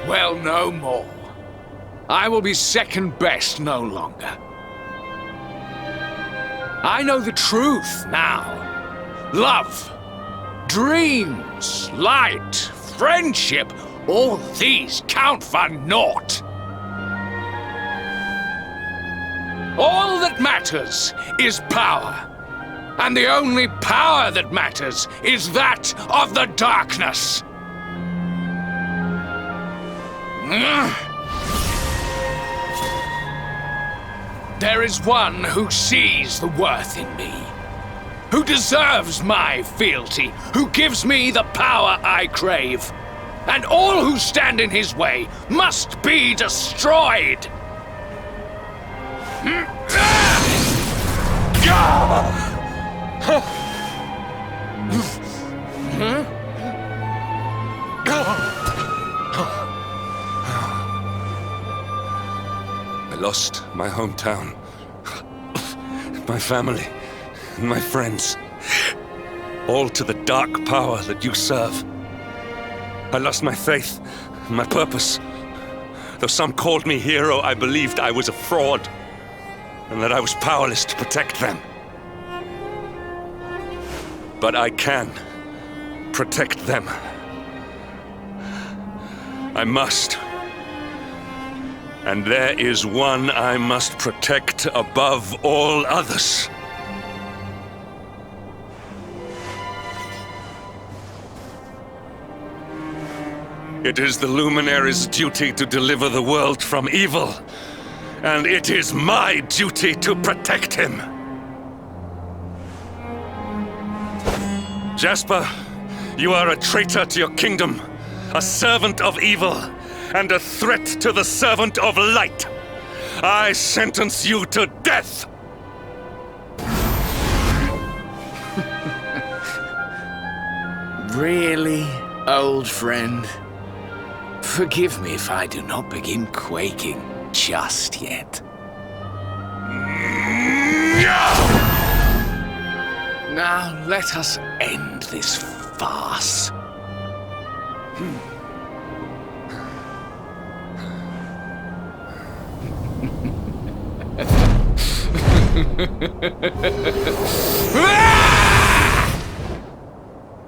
Well, no more. I will be second best no longer. I know the truth now. Love, dreams, light, friendship, all these count for naught. All that matters is power. And the only power that matters is that of the darkness. There is one who sees the worth in me, who deserves my fealty, who gives me the power I crave, and all who stand in his way must be destroyed. I lost my hometown, my family, and my friends, all to the dark power that you serve. I lost my faith, my purpose. Though some called me hero, I believed I was a fraud, and that I was powerless to protect them. But I can protect them. I must. And there is one I must protect above all others. It is the Luminary's duty to deliver the world from evil, and it is my duty to protect him. Jasper, you are a traitor to your kingdom, a servant of evil, and a threat to the servant of light. I sentence you to death! Really, old friend? Forgive me if I do not begin quaking just yet. Now let us end this farce.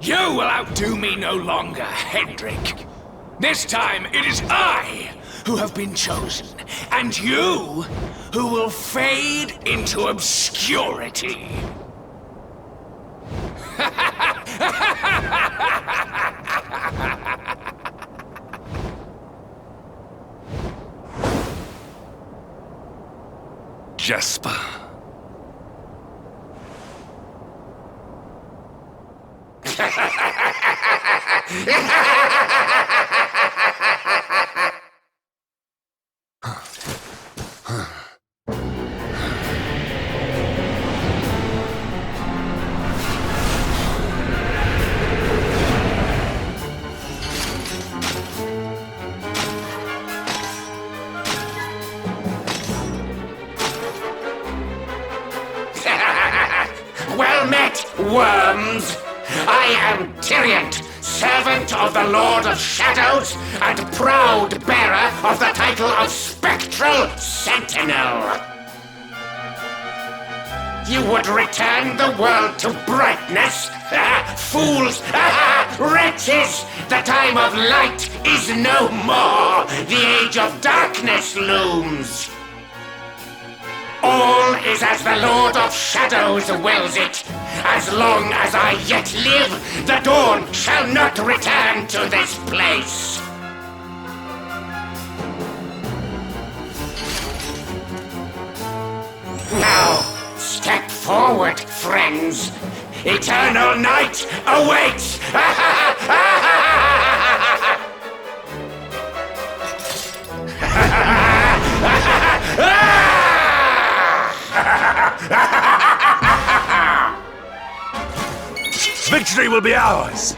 You will outdo me no longer, Hendrik. This time it is I who have been chosen, and you who will fade into obscurity. Jasper. Well met, worms! I am Tyriant, servant of the Lord of Shadows, and proud bearer of the title of Spectral Sentinel. You would return the world to brightness? Fools! Wretches! The time of light is no more! The age of darkness looms! All is as the Lord of Shadows wills it. As long as I yet live, the dawn shall not return to this place. Now, step forward, friends. Eternal night awaits! Victory will be ours!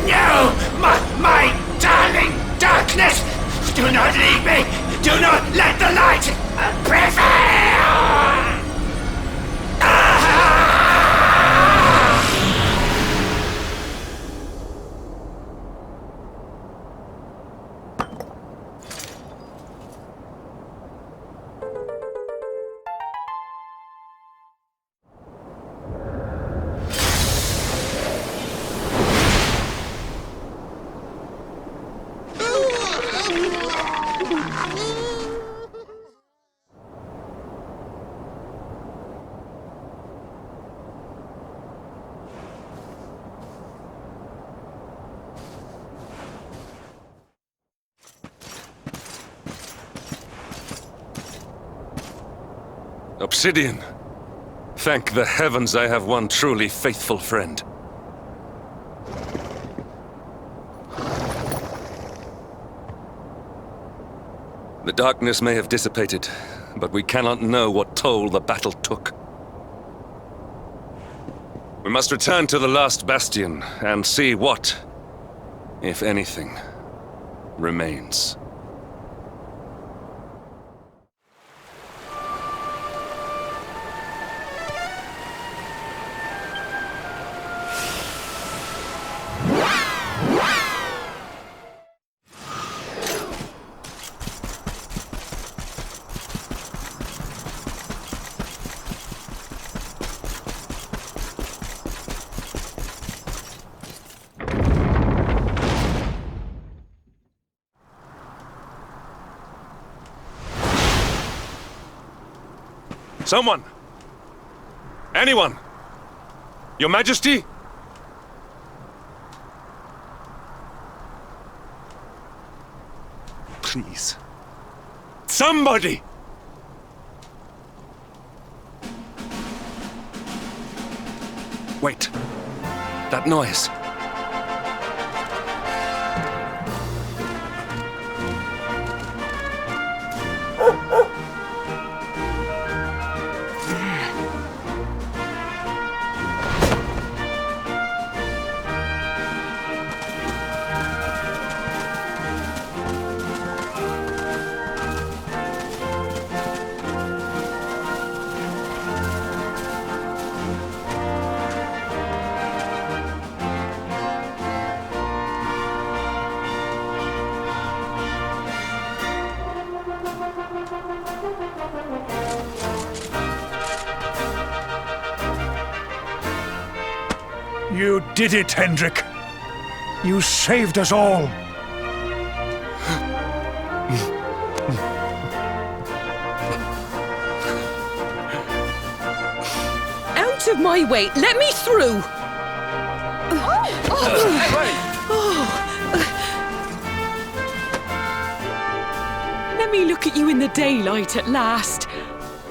No! My darling darkness! Do not leave me! Do not let the light prevail! Obsidian! Thank the heavens I have one truly faithful friend. The darkness may have dissipated, but we cannot know what toll the battle took. We must return to the last bastion and see what, if anything, remains. Someone! Anyone! Your Majesty? Please. Somebody! Wait. That noise. You did it, Hendrik. You saved us all. Out of my way! Let me through! Let me look at you in the daylight at last.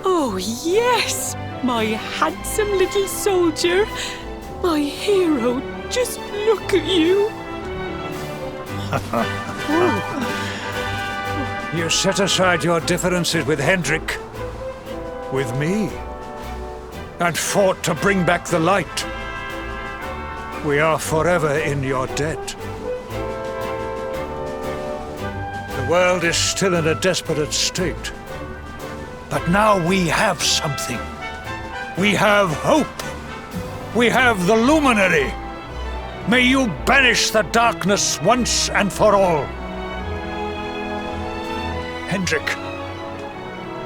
Oh, yes! My handsome little soldier. My hero. Just look at you. You set aside your differences with Hendrik, with me, and fought to bring back the light. We are forever in your debt. The world is still in a desperate state. But now we have something. We have hope. We have the Luminary. May you banish the darkness once and for all. Hendrik,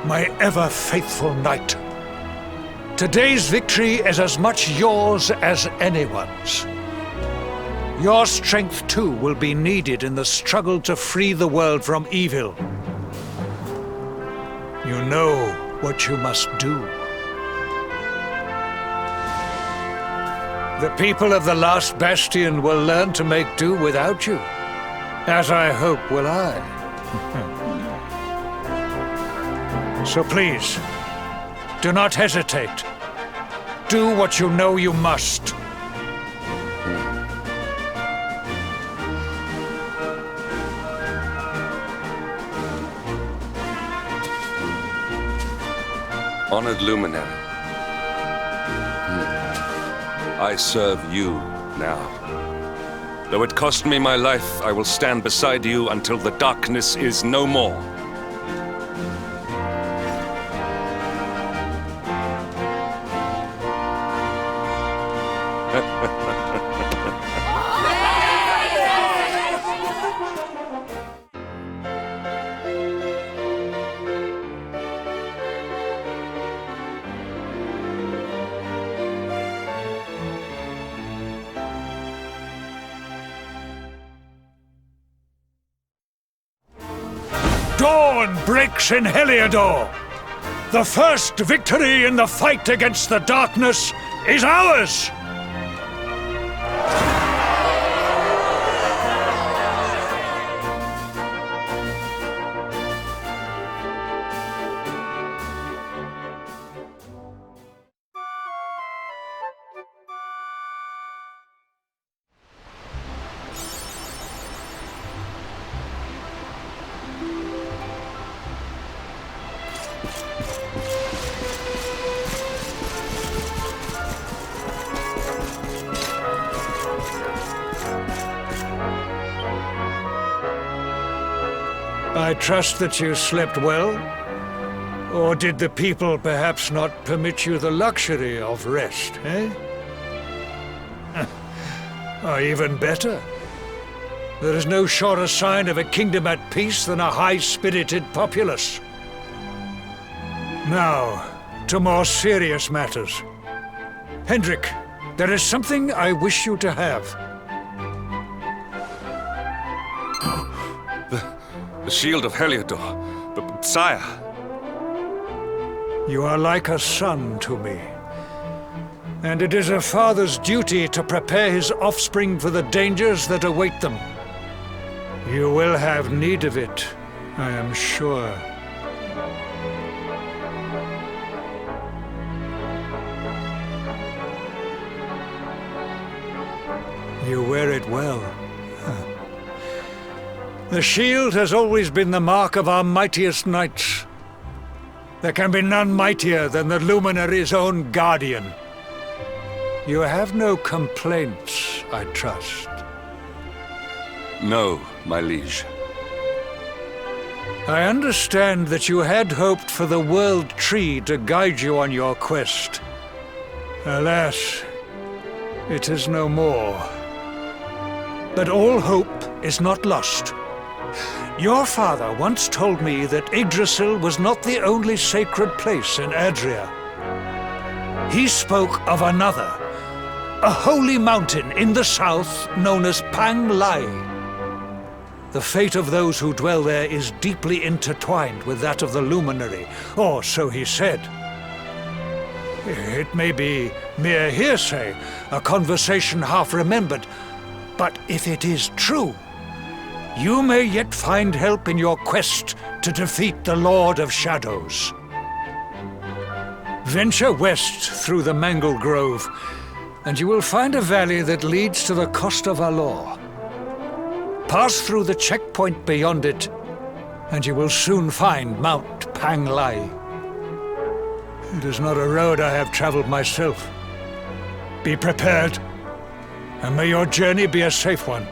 my ever-faithful knight. Today's victory is as much yours as anyone's. Your strength, too, will be needed in the struggle to free the world from evil. You know what you must do. The people of the last bastion will learn to make do without you, as I hope will I. So please, do not hesitate. Do what you know you must. Honored Luminary, I serve you now. Though it cost me my life, I will stand beside you until the darkness is no more. Dawn breaks in Heliodor. The first victory in the fight against the darkness is ours! I trust that you slept well? Or did the people perhaps not permit you the luxury of rest, eh? Or even better, there is no surer sign of a kingdom at peace than a high-spirited populace. Now, to more serious matters. Hendrik, there is something I wish you to have. The shield of Heliodor. But, sire. You are like a son to me. And it is a father's duty to prepare his offspring for the dangers that await them. You will have need of it, I am sure. You wear it well. The shield has always been the mark of our mightiest knights. There can be none mightier than the Luminary's own guardian. You have no complaints, I trust. No, my liege. I understand that you had hoped for the World Tree to guide you on your quest. Alas, it is no more. But all hope is not lost. Your father once told me that Yggdrasil was not the only sacred place in Adria. He spoke of another, a holy mountain in the south known as Pang Lai. The fate of those who dwell there is deeply intertwined with that of the luminary, or so he said. It may be mere hearsay, a conversation half remembered, but if it is true, you may yet find help in your quest to defeat the Lord of Shadows. Venture west through the Mangle Grove, and you will find a valley that leads to the Coast of Alor. Pass through the checkpoint beyond it, and you will soon find Mount Pang Lai. It is not a road I have traveled myself. Be prepared, and may your journey be a safe one.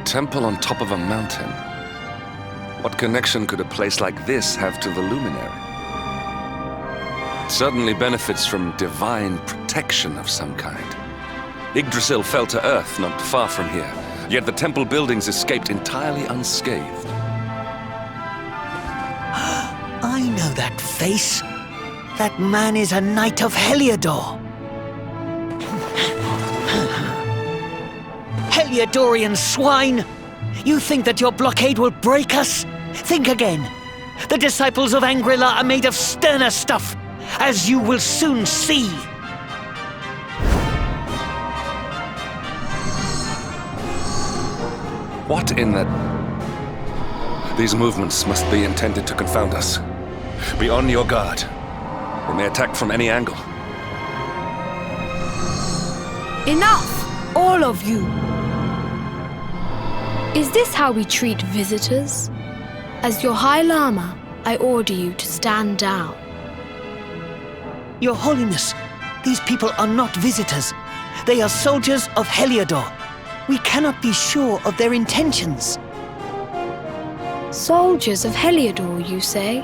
Temple on top of a mountain. What connection could a place like this have to the luminary? It certainly benefits from divine protection of some kind. Yggdrasil fell to earth not far from here, yet the temple buildings escaped entirely unscathed. I know that face. That man is a knight of Heliodor. Heliodorian swine! You think that your blockade will break us? Think again. The disciples of Angrila are made of sterner stuff, as you will soon see. What in the... These movements must be intended to confound us. Be on your guard. We may attack from any angle. Enough! All of you! Is this how we treat visitors? As your High Lama, I order you to stand down. Your Holiness, these people are not visitors. They are soldiers of Heliodor. We cannot be sure of their intentions. Soldiers of Heliodor, you say?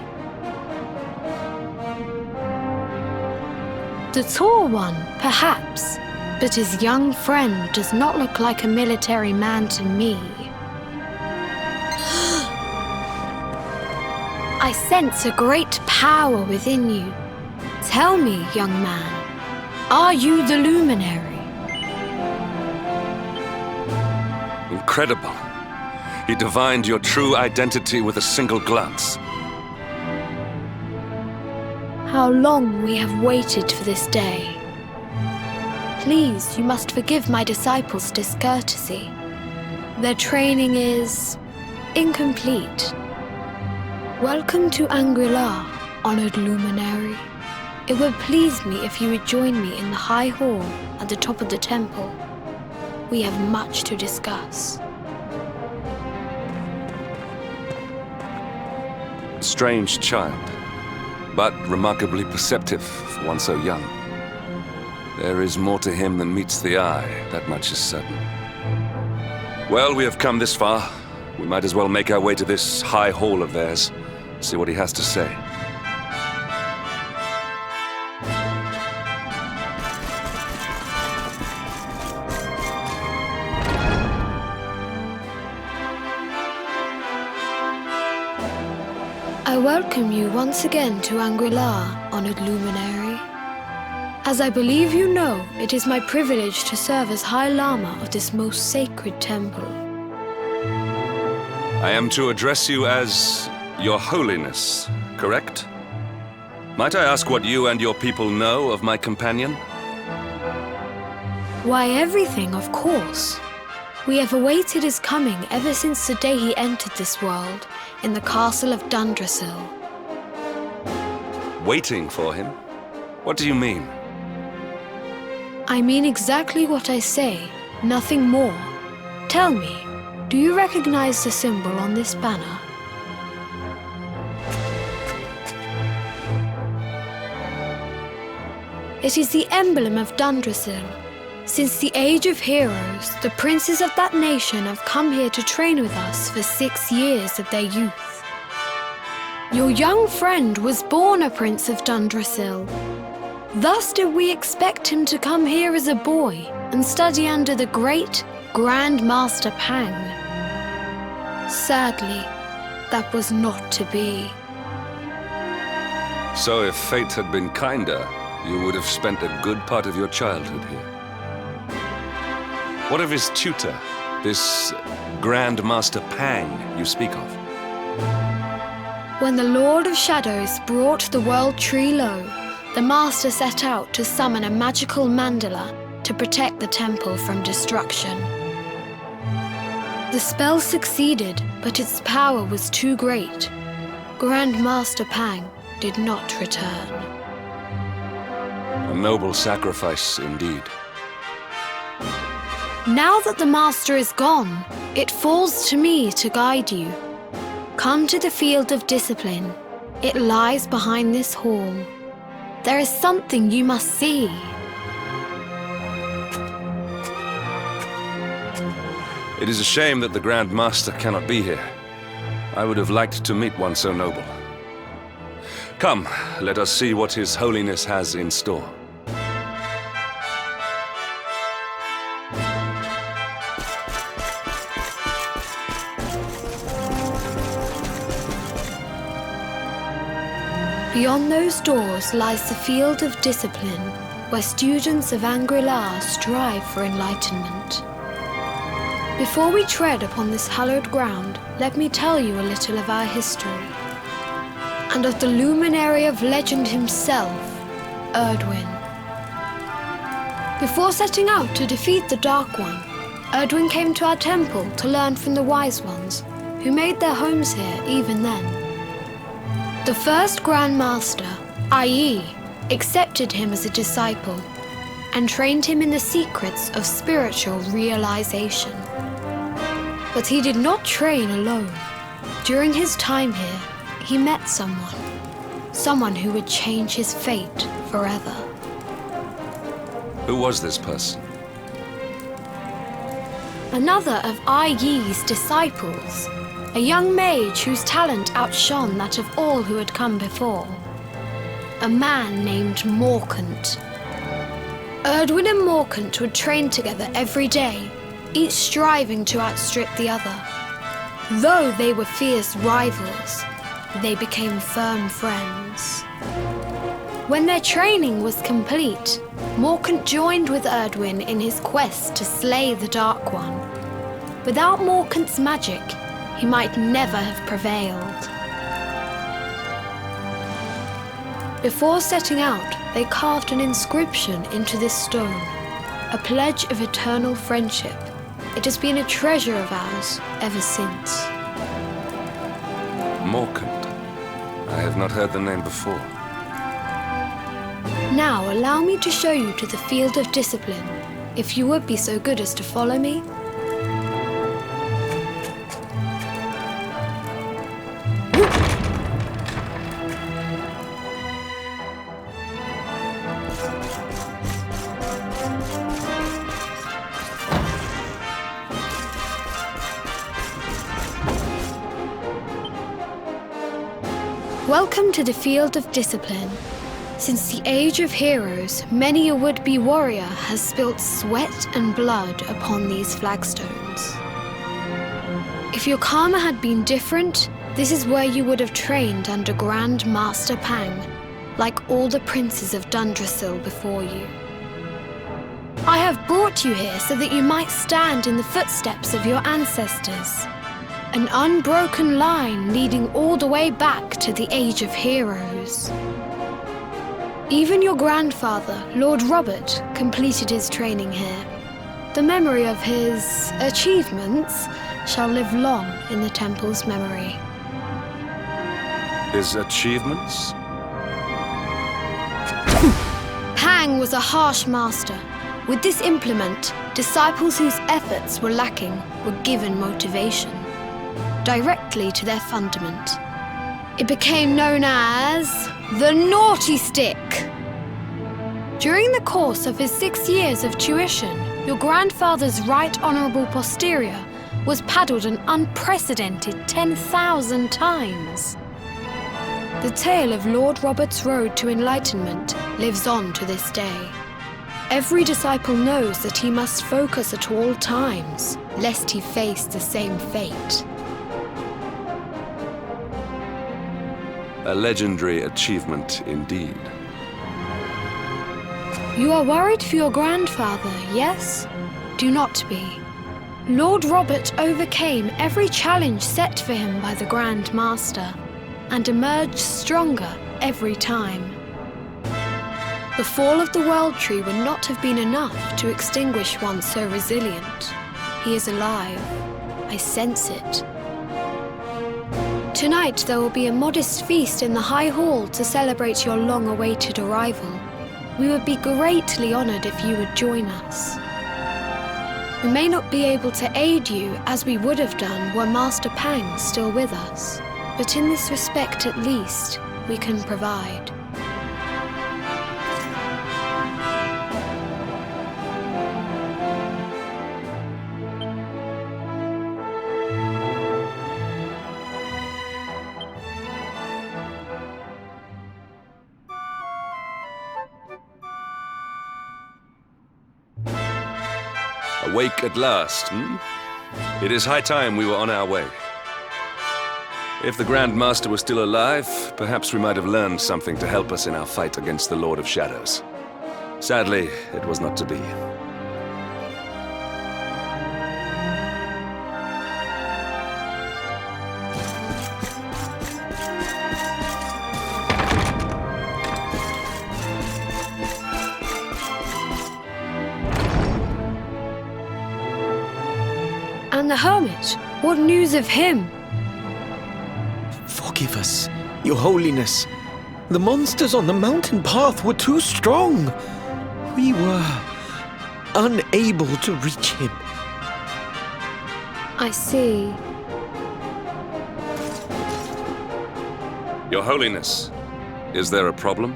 The tall one, perhaps, but his young friend does not look like a military man to me. I sense a great power within you. Tell me, young man, are you the luminary? Incredible. He divined your true identity with a single glance. How long we have waited for this day. Please, you must forgive my disciples' discourtesy. Their training is incomplete. Welcome to Angrila, honored luminary. It would please me if you would join me in the high hall at the top of the temple. We have much to discuss. Strange child, but remarkably perceptive for one so young. There is more to him than meets the eye, that much is certain. Well, we have come this far. We might as well make our way to this high hall of theirs, see what he has to say. I welcome you once again to Angrila, honored luminary. As I believe you know, it is my privilege to serve as High Lama of this most sacred temple. I am to address you as Your Holiness, correct? Might I ask what you and your people know of my companion? Why, everything, of course. We have awaited his coming ever since the day he entered this world in the castle of Dundrasil. Waiting for him? What do you mean? I mean exactly what I say, nothing more. Tell me, do you recognize the symbol on this banner? It is the emblem of Dundrasil. Since the Age of Heroes, the princes of that nation have come here to train with us for 6 years of their youth. Your young friend was born a prince of Dundrasil. Thus did we expect him to come here as a boy and study under the great Grand Master Pang. Sadly, that was not to be. So if fate had been kinder, you would have spent a good part of your childhood here. What of his tutor, this Grand Master Pang you speak of? When the Lord of Shadows brought the world tree low, the Master set out to summon a magical mandala to protect the temple from destruction. The spell succeeded, but its power was too great. Grand Master Pang did not return. A noble sacrifice indeed. Now that the Master is gone, it falls to me to guide you. Come to the Field of Discipline. It lies behind this hall. There is something you must see. It is a shame that the Grand Master cannot be here. I would have liked to meet one so noble. Come, let us see what His Holiness has in store. Beyond those doors lies the Field of Discipline, where students of Angri-La strive for enlightenment. Before we tread upon this hallowed ground, let me tell you a little of our history, and of the luminary of legend himself, Erdwin. Before setting out to defeat the Dark One, Erdwin came to our temple to learn from the Wise Ones, who made their homes here even then. The first Grand Master, i.e., accepted him as a disciple and trained him in the secrets of spiritual realization. But he did not train alone. During his time here, he met someone who would change his fate forever. Who was this person? Another of Ai Yi's disciples. A young mage whose talent outshone that of all who had come before. A man named Morkant. Erdwin and Morkant would train together every day, each striving to outstrip the other. Though they were fierce rivals, they became firm friends. When their training was complete, Morkant joined with Erdwin in his quest to slay the Dark One. Without Morkant's magic, he might never have prevailed. Before setting out, they carved an inscription into this stone, a pledge of eternal friendship. It has been a treasure of ours ever since. Morkant. I have not heard the name before. Now allow me to show you to the Field of Discipline, if you would be so good as to follow me. Welcome to the Field of Discipline. Since the Age of Heroes, many a would-be warrior has spilt sweat and blood upon these flagstones. If your karma had been different, this is where you would have trained under Grand Master Pang. like all the princes of Dundrasil before you. I have brought you here so that you might stand in the footsteps of your ancestors. An unbroken line leading all the way back to the Age of Heroes. Even your grandfather, Lord Robert, completed his training here. The memory of his achievements shall live long in the temple's memory. His achievements? Pang was a harsh master. With this implement, disciples whose efforts were lacking were given motivation, directly to their fundament. It became known as the Naughty Stick. During the course of his 6 years of tuition, your grandfather's right honourable posterior was paddled an unprecedented 10,000 times. The tale of Lord Robert's road to enlightenment lives on to this day. Every disciple knows that he must focus at all times, lest he face the same fate. A legendary achievement indeed. You are worried for your grandfather, yes? Do not be. Lord Robert overcame every challenge set for him by the Grand Master, and emerged stronger every time. The fall of the World Tree would not have been enough to extinguish one so resilient. He is alive. I sense it. Tonight there will be a modest feast in the High Hall to celebrate your long-awaited arrival. We would be greatly honored if you would join us. We may not be able to aid you as we would have done were Master Pang still with us, but in this respect at least, we can provide. Awake at last, hmm? It is high time we were on our way. If the Grand Master was still alive, perhaps we might have learned something to help us in our fight against the Lord of Shadows. Sadly, it was not to be. And the hermit, what news of him? Forgive us, Your Holiness. The monsters on the mountain path were too strong. We were unable to reach him. I see. Your Holiness, is there a problem?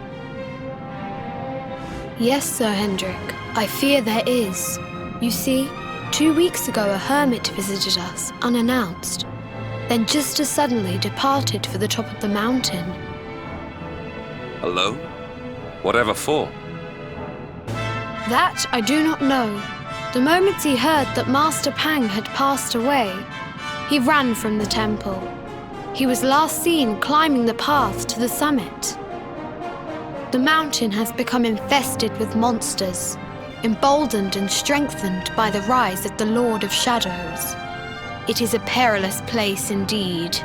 Yes, Sir Hendrik. I fear there is. You see, 2 weeks ago a hermit visited us, unannounced, then just as suddenly departed for the top of the mountain. Alone? Whatever for? That I do not know. The moment he heard that Master Pang had passed away, he ran from the temple. He was last seen climbing the path to the summit. The mountain has become infested with monsters, emboldened and strengthened by the rise of the Lord of Shadows. It is a perilous place indeed.